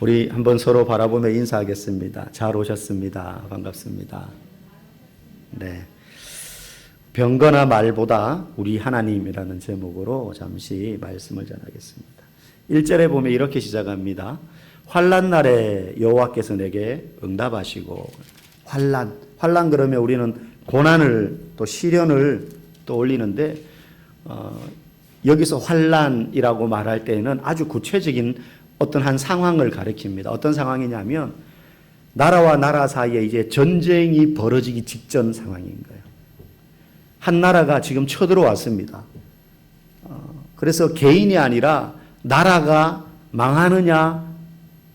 우리 한번 서로 바라보며 인사하겠습니다. 잘 오셨습니다. 반갑습니다. 네. 병거나 말보다 우리 하나님이라는 제목으로 잠시 말씀을 전하겠습니다. 1절에 보면 이렇게 시작합니다. 환난 날에 여호와께서 내게 응답하시고. 환난 그러면 우리는 고난을 또 시련을 떠올리는데 여기서 환난이라고 말할 때는 아주 구체적인 어떤 한 상황을 가리킵니다. 어떤 상황이냐면 나라와 나라 사이에 이제 전쟁이 벌어지기 직전 상황인 거예요. 한 나라가 지금 쳐들어왔습니다. 그래서 개인이 아니라 나라가 망하느냐,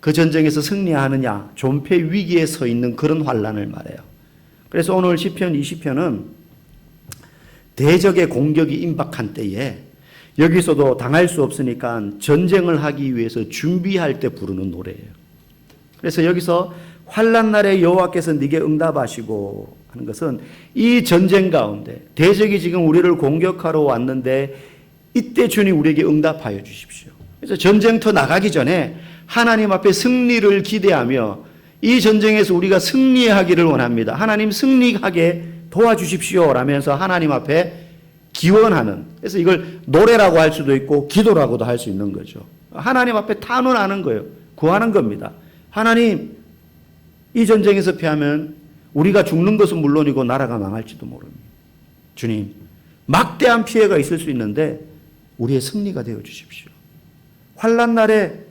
그 전쟁에서 승리하느냐, 존폐 위기에 서 있는 그런 환난을 말해요. 그래서 오늘 시편 20편은 대적의 공격이 임박한 때에 여기서도 당할 수 없으니까 전쟁을 하기 위해서 준비할 때 부르는 노래예요. 그래서 여기서 환난 날에 여호와께서 네게 응답하시고 하는 것은 이 전쟁 가운데 대적이 지금 우리를 공격하러 왔는데 이때 주님 우리에게 응답하여 주십시오. 그래서 전쟁터 나가기 전에 하나님 앞에 승리를 기대하며 이 전쟁에서 우리가 승리하기를 원합니다. 하나님 승리하게 도와주십시오 라면서 하나님 앞에 기원하는, 그래서 이걸 노래라고 할 수도 있고 기도라고도 할 수 있는 거죠. 하나님 앞에 탄원하는 거예요. 구하는 겁니다. 하나님, 이 전쟁에서 패하면 우리가 죽는 것은 물론이고 나라가 망할지도 모릅니다. 주님, 막대한 피해가 있을 수 있는데 우리의 승리가 되어 주십시오. 환난 날에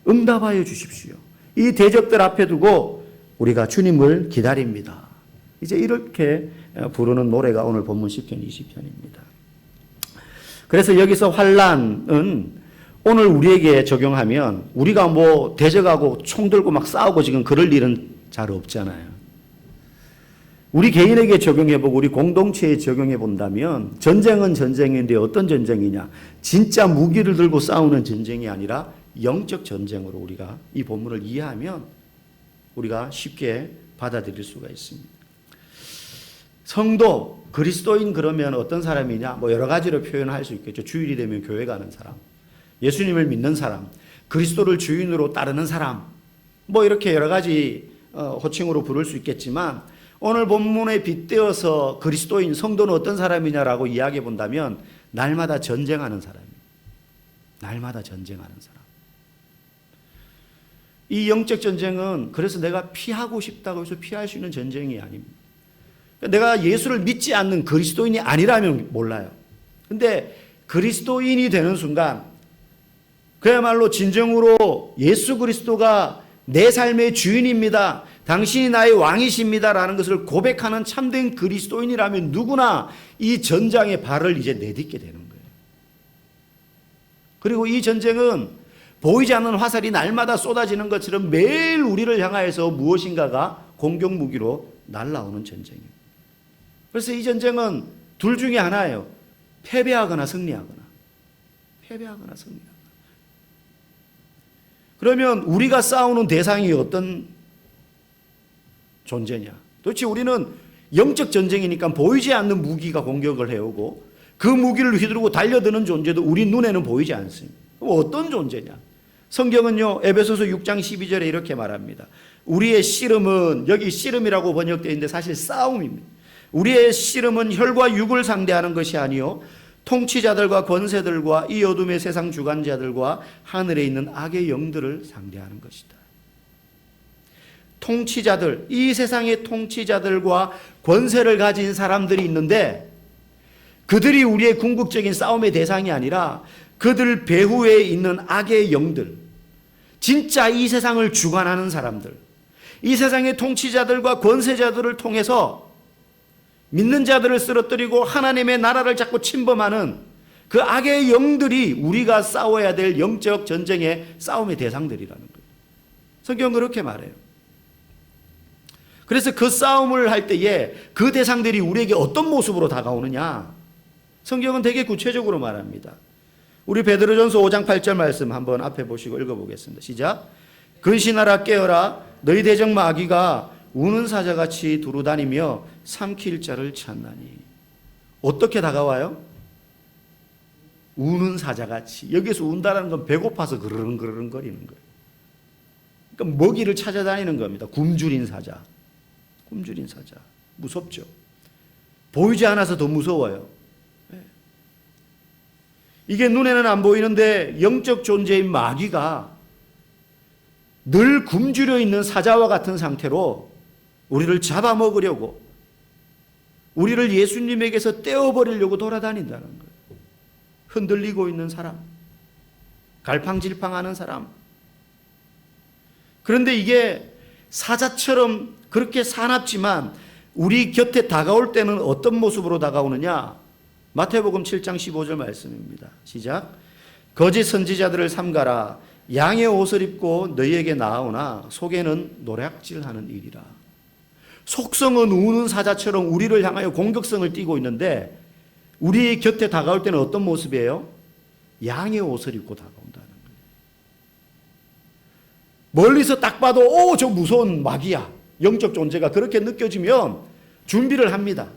응답하여 주십시오. 이 대적들 앞에 두고 우리가 주님을 기다립니다. 이제 이렇게 부르는 노래가 오늘 본문 시편 20편입니다. 그래서 여기서 환난은 오늘 우리에게 적용하면 우리가 뭐 대적하고 총 들고 막 싸우고 지금 그럴 일은 잘 없잖아요. 우리 개인에게 적용해보고 우리 공동체에 적용해본다면 전쟁은 전쟁인데 어떤 전쟁이냐? 진짜 무기를 들고 싸우는 전쟁이 아니라 영적 전쟁으로 우리가 이 본문을 이해하면 우리가 쉽게 받아들일 수가 있습니다. 성도, 그리스도인 그러면 어떤 사람이냐? 뭐 여러 가지로 표현할 수 있겠죠. 주일이 되면 교회 가는 사람, 예수님을 믿는 사람, 그리스도를 주인으로 따르는 사람, 뭐 이렇게 여러 가지 호칭으로 부를 수 있겠지만 오늘 본문에 빗대어서 그리스도인, 성도는 어떤 사람이냐라고 이야기해 본다면 날마다 전쟁하는 사람입니다. 날마다 전쟁하는 사람. 이 영적 전쟁은 그래서 내가 피하고 싶다고 해서 피할 수 있는 전쟁이 아닙니다. 내가 예수를 믿지 않는 그리스도인이 아니라면 몰라요. 근데 그리스도인이 되는 순간 그야말로 진정으로 예수 그리스도가 내 삶의 주인입니다. 당신이 나의 왕이십니다라는 것을 고백하는 참된 그리스도인이라면 누구나 이 전장의 발을 이제 내딛게 되는 거예요. 그리고 이 전쟁은 보이지 않는 화살이 날마다 쏟아지는 것처럼 매일 우리를 향하여서 무엇인가가 공격 무기로 날아오는 전쟁입니다. 그래서 이 전쟁은 둘 중에 하나예요. 패배하거나 승리하거나. 패배하거나 승리하거나. 그러면 우리가 싸우는 대상이 어떤 존재냐? 도대체 우리는 영적 전쟁이니까 보이지 않는 무기가 공격을 해오고 그 무기를 휘두르고 달려드는 존재도 우리 눈에는 보이지 않습니다. 그럼 어떤 존재냐? 성경은요, 에베소서 6장 12절에 이렇게 말합니다. 우리의 씨름은, 여기 씨름이라고 번역되어 있는데 사실 싸움입니다. 우리의 씨름은 혈과 육을 상대하는 것이 아니요 통치자들과 권세들과 이 어둠의 세상 주관자들과 하늘에 있는 악의 영들을 상대하는 것이다. 통치자들, 이 세상의 통치자들과 권세를 가진 사람들이 있는데 그들이 우리의 궁극적인 싸움의 대상이 아니라 그들 배후에 있는 악의 영들, 진짜 이 세상을 주관하는 사람들, 이 세상의 통치자들과 권세자들을 통해서 믿는 자들을 쓰러뜨리고 하나님의 나라를 자꾸 침범하는 그 악의 영들이 우리가 싸워야 될 영적 전쟁의 싸움의 대상들이라는 거예요. 성경은 그렇게 말해요. 그래서 그 싸움을 할 때에 그 대상들이 우리에게 어떤 모습으로 다가오느냐? 성경은 되게 구체적으로 말합니다. 우리 베드로전서 5장 8절 말씀 한번 앞에 보시고 읽어보겠습니다. 시작. 근신하라 깨어라 너희 대적 마귀가 우는 사자같이 두루다니며 삼킬 자를 찾나니. 어떻게 다가와요? 우는 사자같이. 여기서 운다라는 건 배고파서 그르릉 거리는 거예요. 그러니까 먹이를 찾아다니는 겁니다. 굶주린 사자. 굶주린 사자. 무섭죠. 보이지 않아서 더 무서워요. 이게 눈에는 안 보이는데 영적 존재인 마귀가 늘 굶주려 있는 사자와 같은 상태로 우리를 잡아먹으려고, 우리를 예수님에게서 떼어버리려고 돌아다닌다는 거예요. 흔들리고 있는 사람, 갈팡질팡하는 사람. 그런데 이게 사자처럼 그렇게 사납지만 우리 곁에 다가올 때는 어떤 모습으로 다가오느냐? 마태복음 7장 15절 말씀입니다. 시작. 거짓 선지자들을 삼가라. 양의 옷을 입고 너희에게 나아오나 속에는 노략질하는 일이라. 속성은 우는 사자처럼 우리를 향하여 공격성을 띠고 있는데 우리 곁에 다가올 때는 어떤 모습이에요? 양의 옷을 입고 다가온다는 거예요. 멀리서 딱 봐도 저 무서운 마귀야, 영적 존재가 그렇게 느껴지면 준비를 합니다.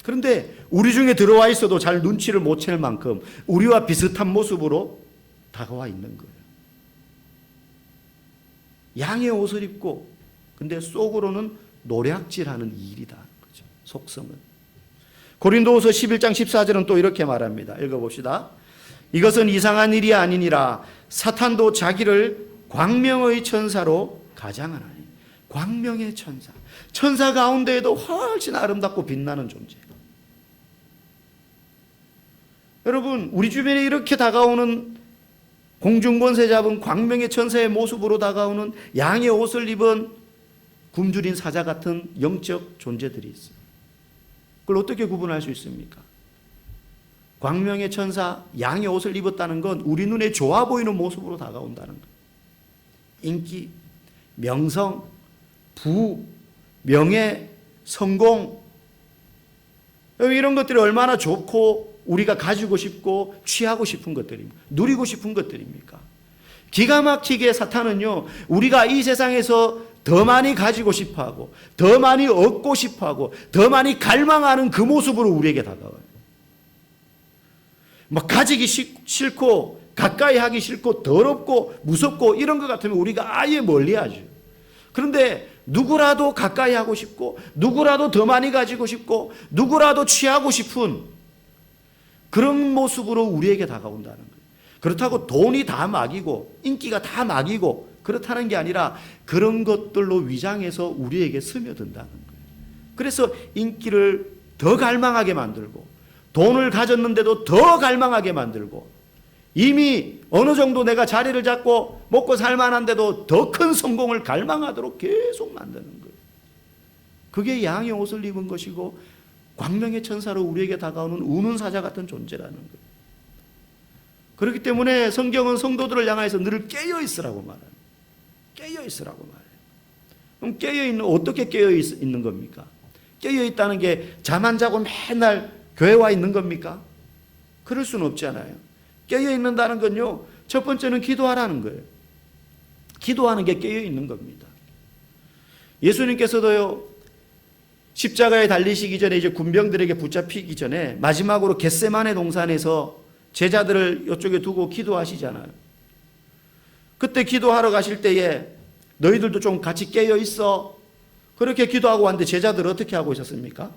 그런데 우리 중에 들어와 있어도 잘 눈치를 못 챌 만큼 우리와 비슷한 모습으로 다가와 있는 거예요. 양의 옷을 입고 근데 속으로는 노략질하는 일이다. 그죠? 속성은. 고린도후서 11장 14절은 또 이렇게 말합니다. 읽어봅시다. 이것은 이상한 일이 아니니라. 사탄도 자기를 광명의 천사로 가장하나니. 광명의 천사. 천사 가운데에도 훨씬 아름답고 빛나는 존재예요. 여러분, 우리 주변에 이렇게 다가오는 공중권세 잡은 광명의 천사의 모습으로 다가오는 양의 옷을 입은 굶주린 사자 같은 영적 존재들이 있어요. 그걸 어떻게 구분할 수 있습니까? 광명의 천사, 양의 옷을 입었다는 건 우리 눈에 좋아 보이는 모습으로 다가온다는 거예요. 인기, 명성, 부, 명예, 성공, 이런 것들이 얼마나 좋고 우리가 가지고 싶고 취하고 싶은 것들입니까? 누리고 싶은 것들입니까? 기가 막히게 사탄은요, 우리가 이 세상에서 더 많이 가지고 싶어하고 더 많이 얻고 싶어하고 더 많이 갈망하는 그 모습으로 우리에게 다가와요. 막 가지기 싫고 가까이 하기 싫고 더럽고 무섭고 이런 것 같으면 우리가 아예 멀리하죠. 그런데 누구라도 가까이 하고 싶고 누구라도 더 많이 가지고 싶고 누구라도 취하고 싶은 그런 모습으로 우리에게 다가온다는 거예요. 그렇다고 돈이 다 막이고 인기가 다 막이고 그렇다는 게 아니라 그런 것들로 위장해서 우리에게 스며든다는 거예요. 그래서 인기를 더 갈망하게 만들고 돈을 가졌는데도 더 갈망하게 만들고 이미 어느 정도 내가 자리를 잡고 먹고 살만한데도 더 큰 성공을 갈망하도록 계속 만드는 거예요. 그게 양의 옷을 입은 것이고 광명의 천사로 우리에게 다가오는 우는 사자 같은 존재라는 거예요. 그렇기 때문에 성경은 성도들을 향해서 늘 깨어있으라고 말해요. 깨어있으라고 말해요. 그럼 깨어있는, 어떻게 깨어있는 겁니까? 깨어있다는 게 잠 안 자고 맨날 교회 와 있는 겁니까? 그럴 수는 없잖아요. 깨어있는다는 건요, 첫 번째는 기도하라는 거예요. 기도하는 게 깨어있는 겁니다. 예수님께서도요, 십자가에 달리시기 전에 이제 군병들에게 붙잡히기 전에 마지막으로 겟세마네 동산에서 제자들을 이쪽에 두고 기도하시잖아요. 그때 기도하러 가실 때에 너희들도 좀 같이 깨어 있어. 그렇게 기도하고 왔는데 제자들은 어떻게 하고 있었습니까?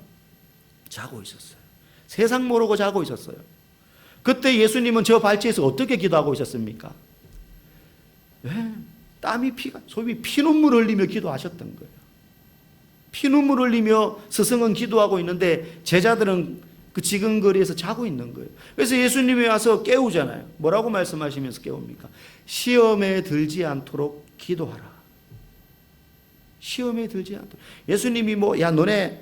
자고 있었어요. 세상 모르고 자고 있었어요. 그때 예수님은 저 발치에서 어떻게 기도하고 있었습니까? 땀이 소위 피눈물 흘리며 기도하셨던 거예요. 피눈물 흘리며 스승은 기도하고 있는데 제자들은 그 지근거리에서 자고 있는 거예요. 그래서 예수님이 와서 깨우잖아요. 뭐라고 말씀하시면서 깨웁니까? 시험에 들지 않도록 기도하라. 시험에 들지 않도록. 예수님이 너네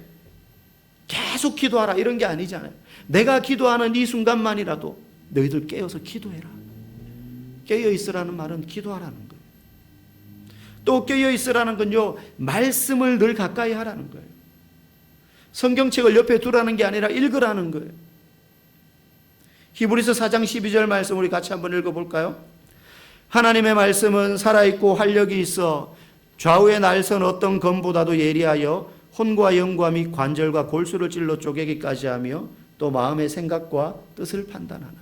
계속 기도하라 이런 게 아니잖아요. 내가 기도하는 이 순간만이라도 너희들 깨어서 기도해라. 깨어있으라는 말은 기도하라는 거예요. 또 깨어있으라는 건요, 말씀을 늘 가까이 하라는 거예요. 성경책을 옆에 두라는 게 아니라 읽으라는 거예요. 히브리서 4장 12절 말씀 우리 같이 한번 읽어볼까요? 하나님의 말씀은 살아있고 활력이 있어 좌우에 날선 어떤 검보다도 예리하여 혼과 영과 및 관절과 골수를 찔러 쪼개기까지 하며 또 마음의 생각과 뜻을 판단하나니.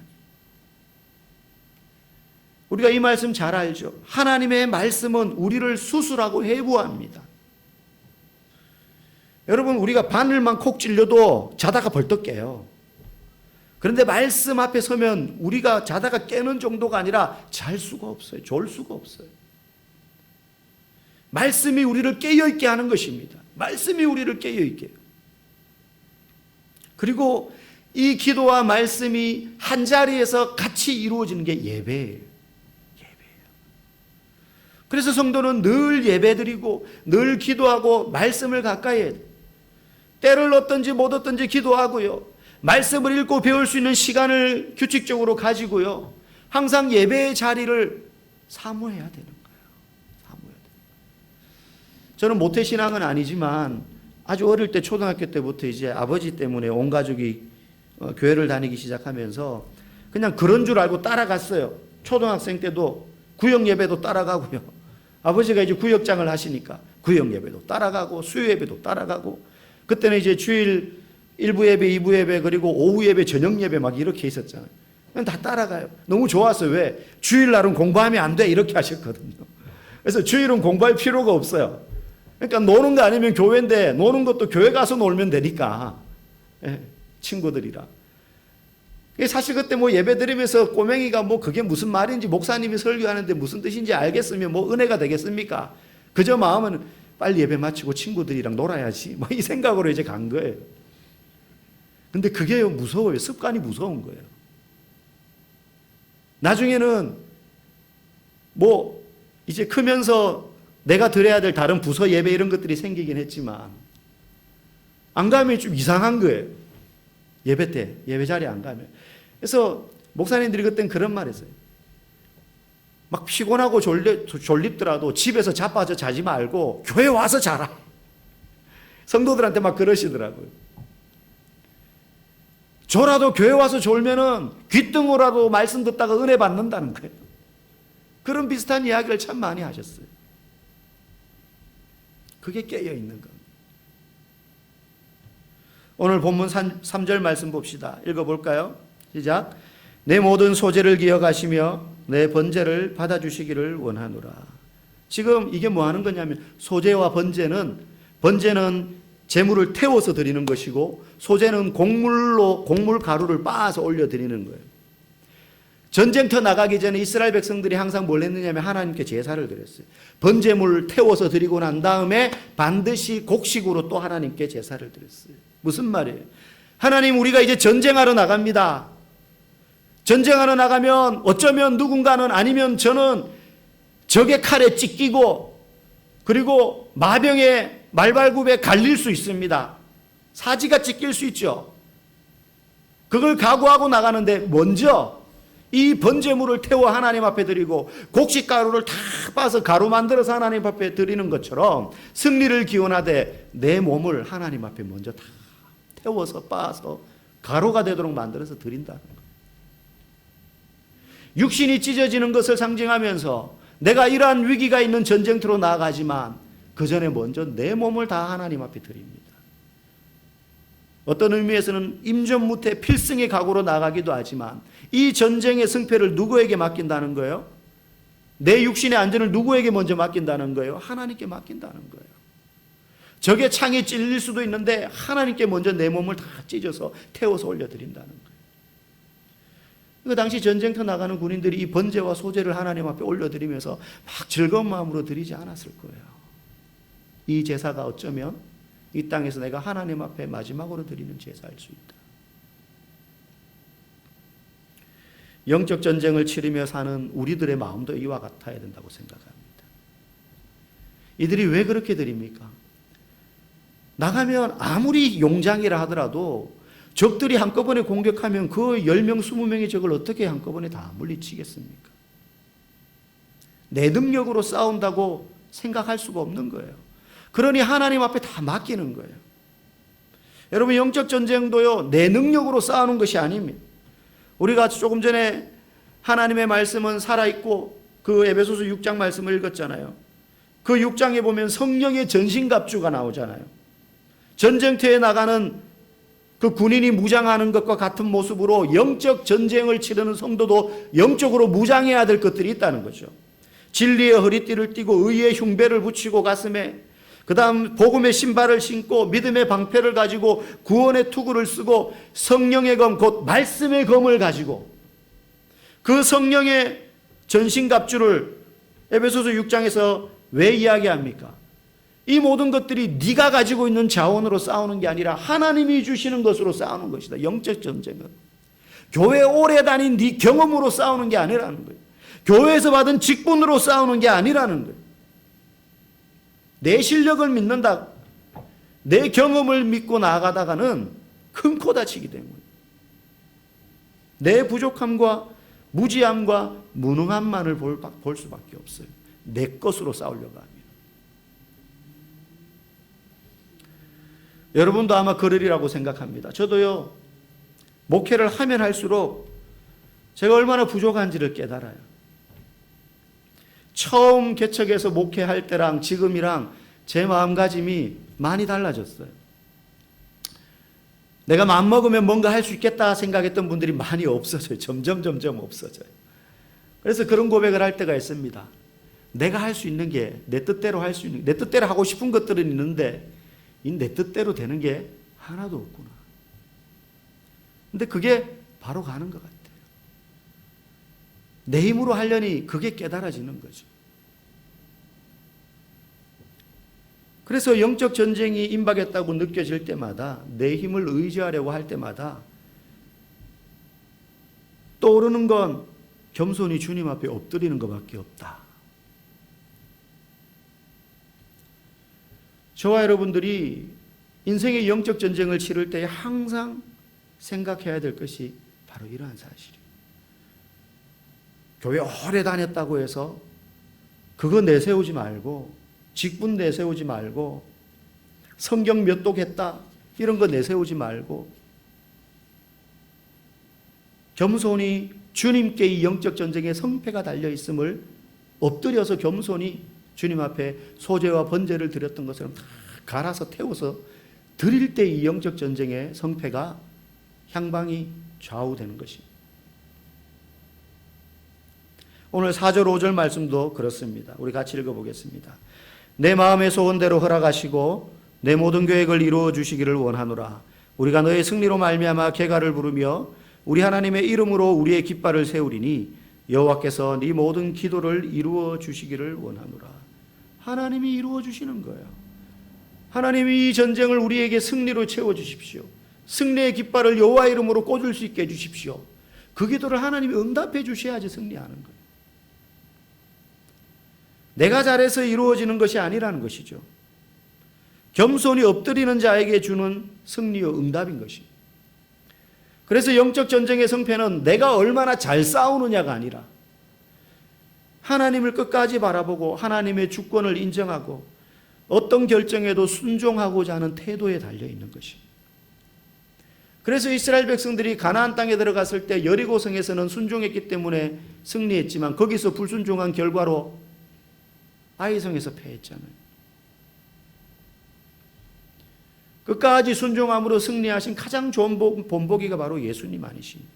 우리가 이 말씀 잘 알죠. 하나님의 말씀은 우리를 수술하고 해부합니다. 여러분, 우리가 바늘만 콕 찔려도 자다가 벌떡 깨요. 그런데 말씀 앞에 서면 우리가 자다가 깨는 정도가 아니라 잘 수가 없어요. 졸 수가 없어요. 말씀이 우리를 깨어있게 하는 것입니다. 말씀이 우리를 깨어있게 해요. 그리고 이 기도와 말씀이 한 자리에서 같이 이루어지는 게 예배예요. 그래서 성도는 늘 예배드리고 늘 기도하고 말씀을 가까이 해야 돼요. 때를 얻든지 못 얻든지 기도하고요. 말씀을 읽고 배울 수 있는 시간을 규칙적으로 가지고요. 항상 예배의 자리를 사모해야 되는 거예요. 사모해야 돼요. 저는 모태신앙은 아니지만 아주 어릴 때 초등학교 때부터 이제 아버지 때문에 온 가족이 교회를 다니기 시작하면서 그냥 그런 줄 알고 따라갔어요. 초등학생 때도 구역 예배도 따라가고요. 아버지가 이제 구역장을 하시니까 구역 예배도 따라가고 수요 예배도 따라가고, 그때는 이제 주일 1부 예배, 2부 예배, 그리고 오후 예배, 저녁 예배 막 이렇게 있었잖아요. 그냥 다 따라가요. 너무 좋았어요. 왜? 주일날은 공부하면 안 돼 이렇게 하셨거든요. 그래서 주일은 공부할 필요가 없어요. 그러니까 노는 거 아니면 교회인데 노는 것도 교회 가서 놀면 되니까. 예, 친구들이랑. 사실 그때 뭐 예배 드리면서 꼬맹이가 뭐 그게 무슨 말인지, 목사님이 설교하는데 무슨 뜻인지 알겠으면 뭐 은혜가 되겠습니까? 그저 마음은 빨리 예배 마치고 친구들이랑 놀아야지 뭐 이 생각으로 이제 간 거예요. 근데 그게 무서워요. 습관이 무서운 거예요. 나중에는 뭐 이제 크면서 내가 드려야 될 다른 부서 예배 이런 것들이 생기긴 했지만 안 가면 좀 이상한 거예요. 예배 때, 예배 자리에 안 가면. 그래서 목사님들이 그땐 그런 말 했어요. 막 피곤하고 졸립더라도 집에서 자빠져 자지 말고 교회 와서 자라. 성도들한테 막 그러시더라고요. 저라도 교회 와서 졸면은 귀등으로라도 말씀 듣다가 은혜 받는다는 거예요. 그런 비슷한 이야기를 참 많이 하셨어요. 그게 깨어 있는 겁니다. 오늘 본문 3절 말씀 봅시다. 읽어볼까요? 시작. 내 모든 소재를 기억하시며 내 번제를 받아주시기를 원하노라. 지금 이게 뭐 하는 거냐면, 소재와 번제는 재물을 태워서 드리는 것이고, 소재는 곡물 가루를 빻아서 올려 드리는 거예요. 전쟁터 나가기 전에 이스라엘 백성들이 항상 뭘 했느냐면 하나님께 제사를 드렸어요. 번제물을 태워서 드리고 난 다음에 반드시 곡식으로 또 하나님께 제사를 드렸어요. 무슨 말이에요? 하나님, 우리가 이제 전쟁하러 나갑니다. 전쟁하러 나가면 어쩌면 누군가는, 아니면 저는 적의 칼에 찢기고 그리고 마병의 말발굽에 갈릴 수 있습니다. 사지가 찢길 수 있죠. 그걸 각오하고 나가는데 먼저 이 번제물을 태워 하나님 앞에 드리고 곡식가루를 다 빻아서 가루 만들어서 하나님 앞에 드리는 것처럼 승리를 기원하되 내 몸을 하나님 앞에 먼저 다 태워서 빻아서 가루가 되도록 만들어서 드린다는 거예요. 육신이 찢어지는 것을 상징하면서 내가 이러한 위기가 있는 전쟁터로 나아가지만 그 전에 먼저 내 몸을 다 하나님 앞에 드립니다. 어떤 의미에서는 임전무태 필승의 각오로 나가기도 하지만 이 전쟁의 승패를 누구에게 맡긴다는 거예요? 내 육신의 안전을 누구에게 먼저 맡긴다는 거예요? 하나님께 맡긴다는 거예요. 적의 창에 찔릴 수도 있는데 하나님께 먼저 내 몸을 다 찢어서 태워서 올려드린다는 거예요. 그 당시 전쟁터 나가는 군인들이 이 번제와 소제를 하나님 앞에 올려드리면서 막 즐거운 마음으로 드리지 않았을 거예요. 이 제사가 어쩌면 이 땅에서 내가 하나님 앞에 마지막으로 드리는 제사일 수 있다. 영적 전쟁을 치르며 사는 우리들의 마음도 이와 같아야 된다고 생각합니다. 이들이 왜 그렇게 드립니까? 나가면 아무리 용장이라 하더라도 적들이 한꺼번에 공격하면 그 10명, 20명의 적을 어떻게 한꺼번에 다 물리치겠습니까? 내 능력으로 싸운다고 생각할 수가 없는 거예요. 그러니 하나님 앞에 다 맡기는 거예요. 여러분, 영적 전쟁도요, 내 능력으로 싸우는 것이 아닙니다. 우리가 조금 전에 하나님의 말씀은 살아있고 그 에베소서 6장 말씀을 읽었잖아요. 그 6장에 보면 성령의 전신갑주가 나오잖아요. 전쟁터에 나가는 그 군인이 무장하는 것과 같은 모습으로 영적 전쟁을 치르는 성도도 영적으로 무장해야 될 것들이 있다는 거죠. 진리의 허리띠를 띠고 의의 흉배를 붙이고 가슴에, 그 다음 복음의 신발을 신고 믿음의 방패를 가지고 구원의 투구를 쓰고 성령의 검, 곧 말씀의 검을 가지고 그 성령의 전신갑주를 에베소서 6장에서 왜 이야기합니까? 이 모든 것들이 네가 가지고 있는 자원으로 싸우는 게 아니라 하나님이 주시는 것으로 싸우는 것이다. 영적 전쟁은 교회 오래 다닌 네 경험으로 싸우는 게 아니라는 거예요. 교회에서 받은 직분으로 싸우는 게 아니라는 거예요. 내 실력을 믿는다, 내 경험을 믿고 나아가다가는 큰 코 다치기 때문에 내 부족함과 무지함과 무능함만을 볼 수밖에 없어요. 내 것으로 싸우려고 하면. 여러분도 아마 그러리라고 생각합니다. 저도요, 목회를 하면 할수록 제가 얼마나 부족한지를 깨달아요. 처음 개척해서 목회할 때랑 지금이랑 제 마음가짐이 많이 달라졌어요. 내가 마음먹으면 뭔가 할 수 있겠다 생각했던 분들이 많이 없어져요. 점점 없어져요. 그래서 그런 고백을 할 때가 있습니다. 내가 할 수 있는 게 내 뜻대로 할 수 있는, 내 뜻대로 하고 싶은 것들은 있는데 이 내 뜻대로 되는 게 하나도 없구나. 근데 그게 바로 가는 것 같아요. 내 힘으로 하려니 그게 깨달아지는 거죠. 그래서 영적 전쟁이 임박했다고 느껴질 때마다, 내 힘을 의지하려고 할 때마다 떠오르는 건 겸손히 주님 앞에 엎드리는 것밖에 없다. 저와 여러분들이 인생의 영적 전쟁을 치를 때 항상 생각해야 될 것이 바로 이러한 사실이에요. 교회 오래 다녔다고 해서 그거 내세우지 말고, 직분 내세우지 말고, 성경 몇 독했다 이런 거 내세우지 말고, 겸손히 주님께 이 영적 전쟁의 성패가 달려있음을 엎드려서 겸손히 주님 앞에 소제와 번제를 드렸던 것처럼 다 갈아서 태워서 드릴 때 이 영적 전쟁의 성패가 향방이 좌우되는 것입니다. 오늘 4절 5절 말씀도 그렇습니다. 우리 같이 읽어보겠습니다. 내 마음의 소원대로 허락하시고 내 모든 계획을 이루어 주시기를 원하노라. 우리가 너의 승리로 말미암아 개가를 부르며 우리 하나님의 이름으로 우리의 깃발을 세우리니 여호와께서 네 모든 기도를 이루어 주시기를 원하노라. 하나님이 이루어 주시는 거예요. 하나님이 이 전쟁을 우리에게 승리로 채워 주십시오. 승리의 깃발을 여호와 이름으로 꽂을 수 있게 해 주십시오. 그 기도를 하나님이 응답해 주셔야지 승리하는 거예요. 내가 잘해서 이루어지는 것이 아니라는 것이죠. 겸손히 엎드리는 자에게 주는 승리의 응답인 것입니다. 그래서 영적 전쟁의 성패는 내가 얼마나 잘 싸우느냐가 아니라 하나님을 끝까지 바라보고 하나님의 주권을 인정하고 어떤 결정에도 순종하고자 하는 태도에 달려있는 것입니다. 그래서 이스라엘 백성들이 가나안 땅에 들어갔을 때 여리고성에서는 순종했기 때문에 승리했지만 거기서 불순종한 결과로 아이성에서 패했잖아요. 끝까지 순종함으로 승리하신 가장 좋은 본보기가 바로 예수님 아니십니까?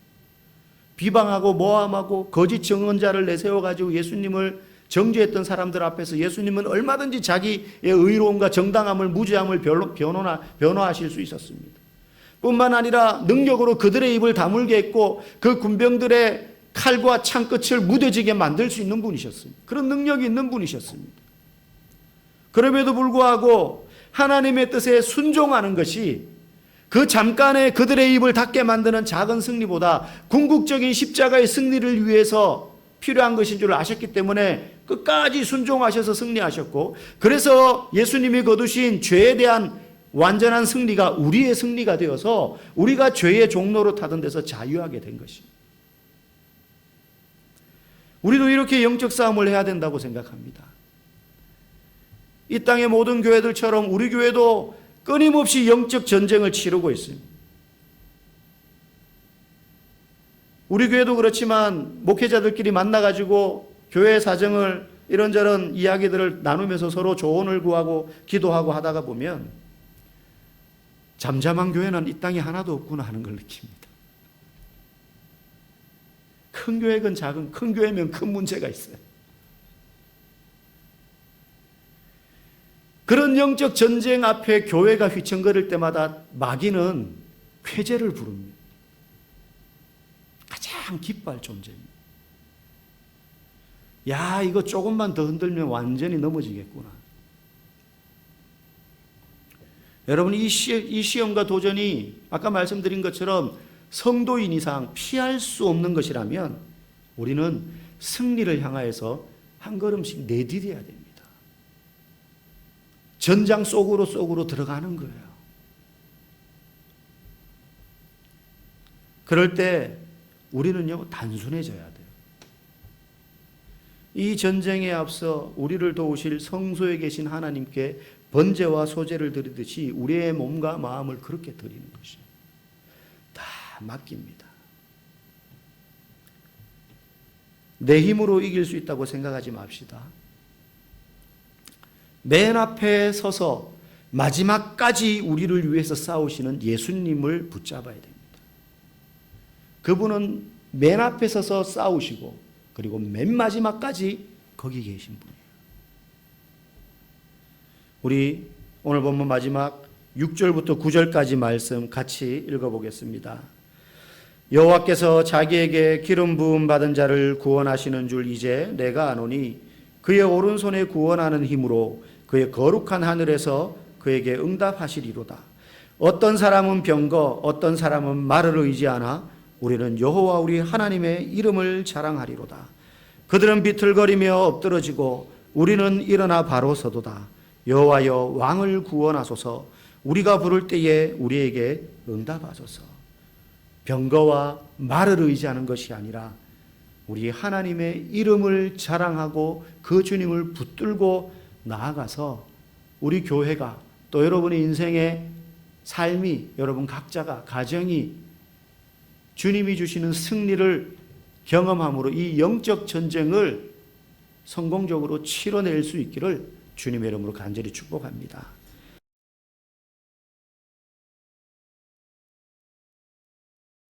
비방하고 모함하고 거짓 증언자를 내세워가지고 예수님을 정죄했던 사람들 앞에서 예수님은 얼마든지 자기의 의로움과 정당함을, 무죄함을 변호하실 수 있었습니다. 뿐만 아니라 능력으로 그들의 입을 다물게 했고 그 군병들의 칼과 창끝을 무뎌지게 만들 수 있는 분이셨습니다. 그런 능력이 있는 분이셨습니다. 그럼에도 불구하고 하나님의 뜻에 순종하는 것이 그 잠깐의 그들의 입을 닫게 만드는 작은 승리보다 궁극적인 십자가의 승리를 위해서 필요한 것인 줄 아셨기 때문에 끝까지 순종하셔서 승리하셨고, 그래서 예수님이 거두신 죄에 대한 완전한 승리가 우리의 승리가 되어서 우리가 죄의 종로로 타던 데서 자유하게 된 것입니다. 우리도 이렇게 영적 싸움을 해야 된다고 생각합니다. 이 땅의 모든 교회들처럼 우리 교회도 끊임없이 영적 전쟁을 치르고 있습니다. 우리 교회도 그렇지만 목회자들끼리 만나가지고 교회 사정을 이런저런 이야기들을 나누면서 서로 조언을 구하고 기도하고 하다가 보면 잠잠한 교회는 이 땅에 하나도 없구나 하는 걸 느낍니다. 큰 교회건 작은, 큰 교회면 큰 문제가 있어요. 그런 영적 전쟁 앞에 교회가 휘청거릴 때마다 마귀는 쾌재를 부릅니다. 가장 기뻐할 존재입니다. 야, 이거 조금만 더 흔들면 완전히 넘어지겠구나. 여러분, 이 시험과 도전이 아까 말씀드린 것처럼 성도인 이상 피할 수 없는 것이라면 우리는 승리를 향하여서 한 걸음씩 내디뎌야 됩니다. 전장 속으로 들어가는 거예요. 그럴 때 우리는요, 단순해져야 돼요. 이 전쟁에 앞서 우리를 도우실 성소에 계신 하나님께 번제와 소제를 드리듯이 우리의 몸과 마음을 그렇게 드리는 것이에요. 다 맡깁니다. 내 힘으로 이길 수 있다고 생각하지 맙시다. 맨 앞에 서서 마지막까지 우리를 위해서 싸우시는 예수님을 붙잡아야 됩니다. 그분은 맨 앞에 서서 싸우시고 그리고 맨 마지막까지 거기 계신 분이에요. 우리 오늘 본문 마지막 6절부터 9절까지 말씀 같이 읽어보겠습니다. 여호와께서 자기에게 기름 부음 받은 자를 구원하시는 줄 이제 내가 아노니 그의 오른손에 구원하는 힘으로 그의 거룩한 하늘에서 그에게 응답하시리로다. 어떤 사람은 병거, 어떤 사람은 말을 의지하나 우리는 여호와 우리 하나님의 이름을 자랑하리로다. 그들은 비틀거리며 엎드러지고 우리는 일어나 바로 서도다. 여호와여 왕을 구원하소서. 우리가 부를 때에 우리에게 응답하소서. 병거와 말을 의지하는 것이 아니라 우리 하나님의 이름을 자랑하고 그 주님을 붙들고 나아가서 우리 교회가 또 여러분의 인생의 삶이, 여러분 각자가, 가정이 주님이 주시는 승리를 경험함으로 이 영적 전쟁을 성공적으로 치러낼 수 있기를 주님의 이름으로 간절히 축복합니다.